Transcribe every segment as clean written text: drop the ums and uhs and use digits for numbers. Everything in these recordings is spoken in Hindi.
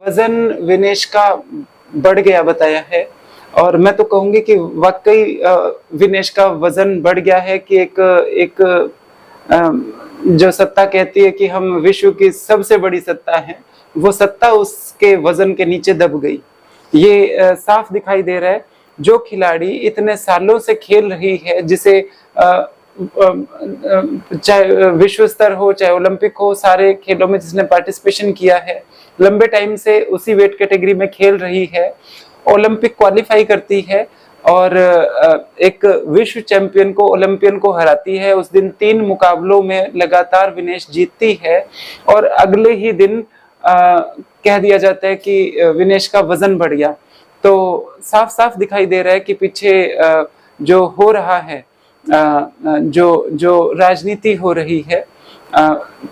वजन विनेश का बढ़ गया बताया है, और मैं तो कहूंगी कि वाकई विनेश का वजन बढ़ गया है कि एक जो सत्ता कहती है कि हम विश्व की सबसे बड़ी सत्ता है, वो सत्ता उसके वजन के नीचे दब गई। ये साफ दिखाई दे रहा है। जो खिलाड़ी इतने सालों से खेल रही है, जिसे चाहे विश्व स्तर हो चाहे ओलंपिक हो, सारे खेलों में जिसने पार्टिसिपेशन किया है, लंबे टाइम से उसी वेट कैटेगरी में खेल रही है, ओलंपिक क्वालिफाई करती है और एक विश्व चैंपियन को, ओलंपियन को हराती है। उस दिन 3 मुकाबलों में लगातार विनेश जीतती है और अगले ही दिन कह दिया जाता है कि विनेश का वजन बढ़ गया। तो साफ साफ दिखाई दे रहा है कि पीछे जो हो रहा है, जो राजनीति हो रही है,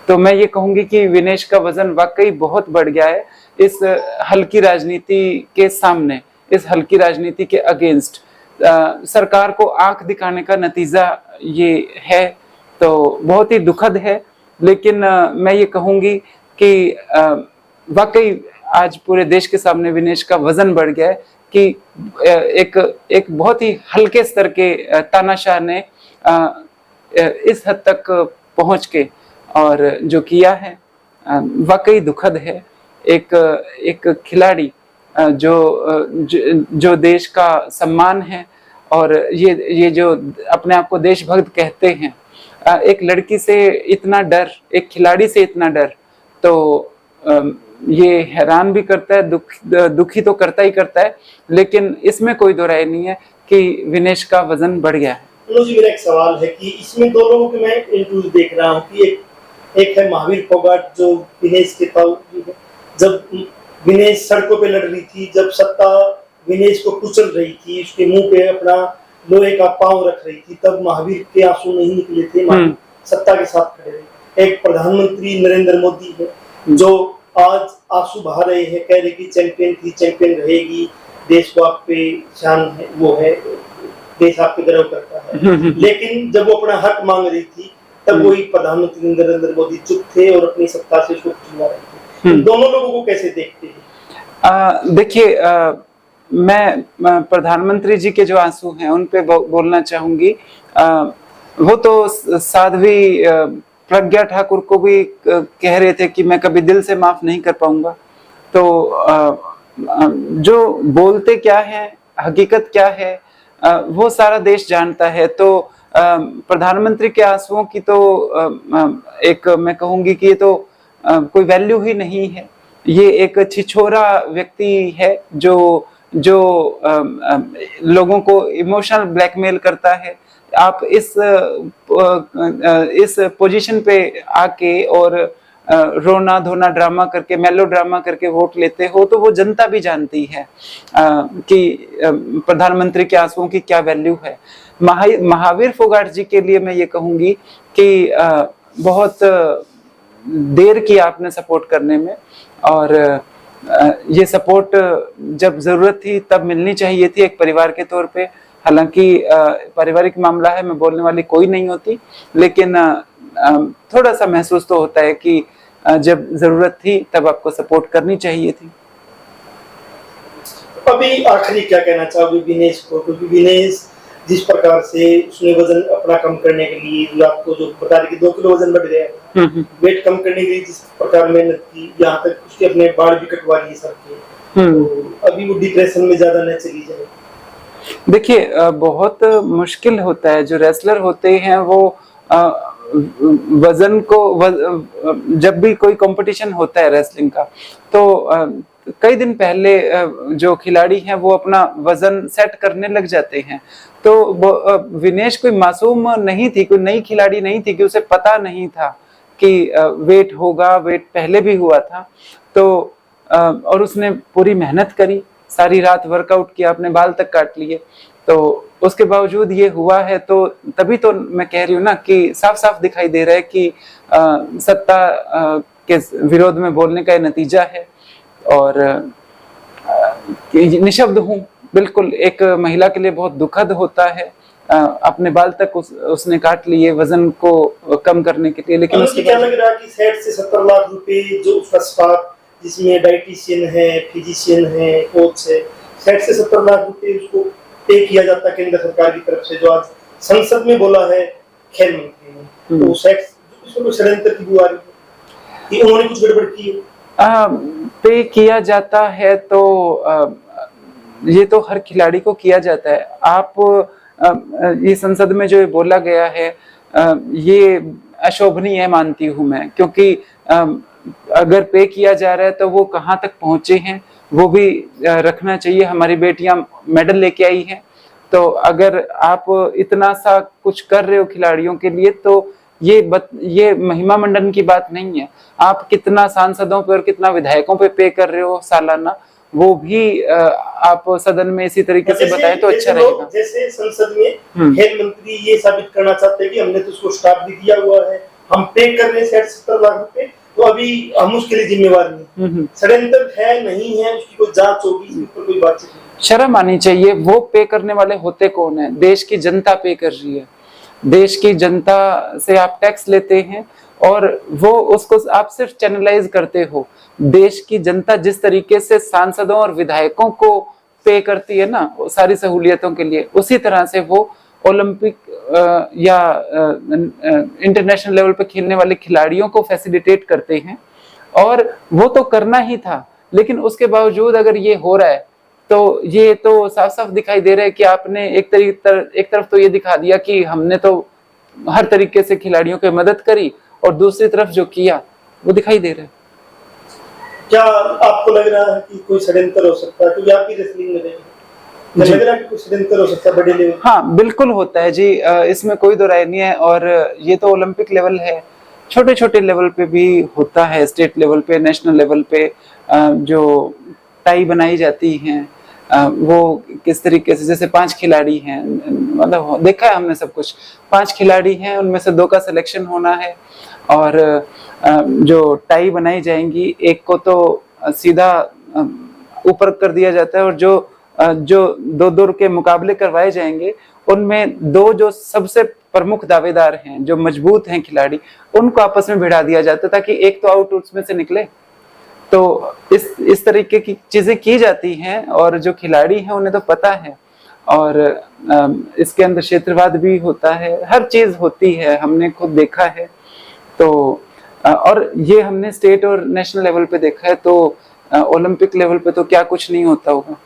तो मैं ये कहूंगी कि विनेश का वजन वाकई बहुत बढ़ गया है इस हल्की राजनीति के सामने, इस हल्की राजनीति के अगेंस्ट। सरकार को आंख दिखाने का नतीजा ये है, तो बहुत ही दुखद है। लेकिन मैं ये कहूंगी कि वाकई आज पूरे देश के सामने विनेश का वजन बढ़ गया है कि एक बहुत ही हल्के स्तर के तानाशाह ने इस हद तक पहुंच के और जो किया है वाकई दुखद है। एक खिलाड़ी जो देश का सम्मान है, और ये जो अपने आप को देशभक्त कहते हैं, एक लड़की से इतना डर, एक खिलाड़ी से इतना डर, तो ये हैरान भी करता है, दुखी तो करता ही करता है। लेकिन इसमें कोई दो राय नहीं है कि विनेश का वजन बढ़ गया है। मेरा एक सवाल है कि इसमें दो लोगों के मैं इंटरव्यू देख रहा हूँ कि एक है महावीर फोगाट, जो विनेश के ताऊ, जब विनेश सड़कों पे लड़ रही थी, जब सत्ता विनेश को कुचल रही थी, उसके मुंह पे अपना लोहे का पांव रख रही थी, तब महावीर के आंसू नहीं निकले थे, सत्ता के साथ खड़े रहे। एक प्रधानमंत्री नरेंद्र मोदी है जो आज आंसू बहा रहे हैं, कह रहे कि चैंपियन थी, चैंपियन रहेगी, देश को आप पे शान है, वो है, देश आप पे गर्व करता है। लेकिन जब वो अपना हक मांग रही थी, तब वही प्रधानमंत्री नरेंद्र मोदी चुप थे और अपनी सत्ता से उसको कुचलवा रहे थे। दोनों लोगों को कैसे देखते हैं? देखिए, मैं प्रधानमंत्री जी के जो आंसू हैं उन पे बोलना चाहूंगी। वो तो साध्वी प्रज्ञा ठाकुर को भी कह रहे थे कि मैं कभी दिल से माफ नहीं कर पाऊंगा। तो जो बोलते क्या है, हकीकत क्या है, वो सारा देश जानता है। तो प्रधानमंत्री के आंसुओं की तो एक मैं कहूंगी कि ये तो कोई वैल्यू ही नहीं है। ये एक छिछोरा व्यक्ति है जो लोगों को इमोशनल ब्लैकमेल करता है। आप इस पोजीशन पे आके और रोना धोना ड्रामा करके, मेलो ड्रामा करके वोट लेते हो, तो वो जनता भी जानती है कि प्रधानमंत्री के आंसुओं की क्या वैल्यू है। महावीर फोगाट जी के लिए मैं ये कहूंगी कि बहुत देर की आपने सपोर्ट करने में, और ये सपोर्ट जब जरूरत थी तब मिलनी चाहिए थी एक परिवार के तौर पे। हालांकि पारिवारिक मामला है, मैं बोलने वाली कोई नहीं होती, लेकिन थोड़ा सा महसूस तो होता है कि जब जरूरत थी तब आपको सपोर्ट करनी चाहिए थी। अभी आखिरी क्या कहना चाहोगे विनेश को, क्योंकि विनेश जिस प्रकार से उसने वजन अपना कम करने के लिए, आपको जो बता रहे कि 2 किलो वजन बढ़ गया, वेट कम करने के लिए जिस प्रकार मेहनत की, यहाँ तक उसके अपने बाल भी कटवा लिए सर के, तो अभी वो डिप्रेशन में ज्यादा न चली जाए। देखिए, बहुत मुश्किल होता है। जो रेसलर होते हैं वो वजन को जब भी कोई कंपटीशन होता है रेसलिंग का, तो कई दिन पहले जो खिलाड़ी हैं वो अपना वजन सेट करने लग जाते हैं। तो विनेश कोई मासूम नहीं थी, कोई नई खिलाड़ी नहीं थी कि उसे पता नहीं था कि वेट होगा, वेट पहले भी हुआ था। तो और उसने पूरी मेहनत करी, सारी रात वर्कआउट किया, अपने बाल तक काट लिए, तो उसके बावजूद ये हुआ है। तो तभी तो मैं कह रही हूँ ना कि साफ साफ दिखाई दे रहा है कि सत्ता के विरोध में बोलने का नतीजा है। और निशब्द हूँ, बिल्कुल एक महिला के लिए बहुत दुखद होता है। अपने बाल तक उसने काट लिए वजन को कम करने के लिए, लेकिन उसके क्या लग रहा है कि 60 से 70 लाख रुपए जो उसका स्टाफ जिसमें डाइटिशियन है, फिजिशियन है, कोच है, 60 से 70 लाख रुपए उसको पे किया जाता है केंद्र सरकार की तरफ से, जो आज संसद में बोला है खेल मंत्री ने। तो इसमें षड्यंत्र की बुआ रही है कि उन्होंने कुछ गड़बड़ की है। पे किया जाता है तो ये तो हर खिलाड़ी को किया जाता है। आप ये संसद में जो बोला गया है ये अशोभनीय मानती हूँ मैं, क्योंकि अगर पे किया जा रहा है तो वो कहाँ तक पहुंचे हैं वो भी रखना चाहिए। हमारी बेटियां मेडल लेके आई हैं, तो अगर आप इतना सा कुछ कर रहे हो खिलाड़ियों के लिए तो ये महिमा मंडन की बात नहीं है। आप कितना सांसदों पे और कितना विधायकों पे कर रहे हो सालाना, वो भी आप सदन में इसी तरीके से बताएं तो अच्छा रहेगा। जैसे संसद में खेल मंत्री ये साबित करना चाहते हैं कि हमने तो उसको स्टाफ भी दिया हुआ है, हम पे कर रहे हैं 60-70 लाख रुपए, तो अभी हम उसके लिए जिम्मेवार नहीं। षड्यंत्र है नहीं है उसकी कोई जांच होगी, इसके ऊपर कोई बातचीत नहीं। शर्म आनी चाहिए। वो पे करने वाले होते कौन है? देश की जनता पे कर रही है। देश की जनता से आप टैक्स लेते हैं और वो उसको आप सिर्फ चैनलाइज करते हो। देश की जनता जिस तरीके से सांसदों और विधायकों को पे करती है ना सारी सहूलियतों के लिए, उसी तरह से वो ओलंपिक या इंटरनेशनल लेवल पे खेलने वाले खिलाड़ियों को फैसिलिटेट करते हैं। और वो तो करना ही था, लेकिन उसके बावजूद अगर ये हो रहा है तो ये तो साफ साफ दिखाई दे रहा है कि आपने एक तरफ तो ये दिखा दिया कि हमने तो हर तरीके से खिलाड़ियों की मदद करी, और दूसरी तरफ जो किया वो दिखाई दे रहा है। क्या आपको लग रहा है कि कोई षड्यंत्र हो सकता है? क्योंकि आप भी रेसलिंग में रहे, लग रहा है कि कोई षड्यंत्र हो सकता है बड़े लेवल? हाँ बिल्कुल होता है जी, इसमें कोई दो राय नहीं है। और ये तो ओलंपिक लेवल है, छोटे छोटे लेवल पे भी होता है, स्टेट लेवल पे, नेशनल लेवल पे जो टाई बनाई जाती हैं वो किस तरीके से, जैसे 5 खिलाड़ी हैं, मतलब देखा है हमने सब कुछ, 5 खिलाड़ी हैं, उनमें से 2 का सिलेक्शन होना है, और जो टाई बनाई जाएंगी एक को तो सीधा ऊपर कर दिया जाता है, और जो 2-2 के मुकाबले करवाए जाएंगे उनमें 2 जो सबसे प्रमुख दावेदार हैं, जो मजबूत हैं खिलाड़ी, उनको आपस में भिड़ा दिया जाता है ताकि एक तो आउट उसमें से निकले। तो इस तरीके की चीजें की जाती हैं, और जो खिलाड़ी हैं उन्हें तो पता है। और इसके अंदर क्षेत्रवाद भी होता है, हर चीज होती है, हमने खुद देखा है। तो और ये हमने स्टेट और नेशनल लेवल पे देखा है, तो ओलंपिक लेवल पे तो क्या कुछ नहीं होता होगा।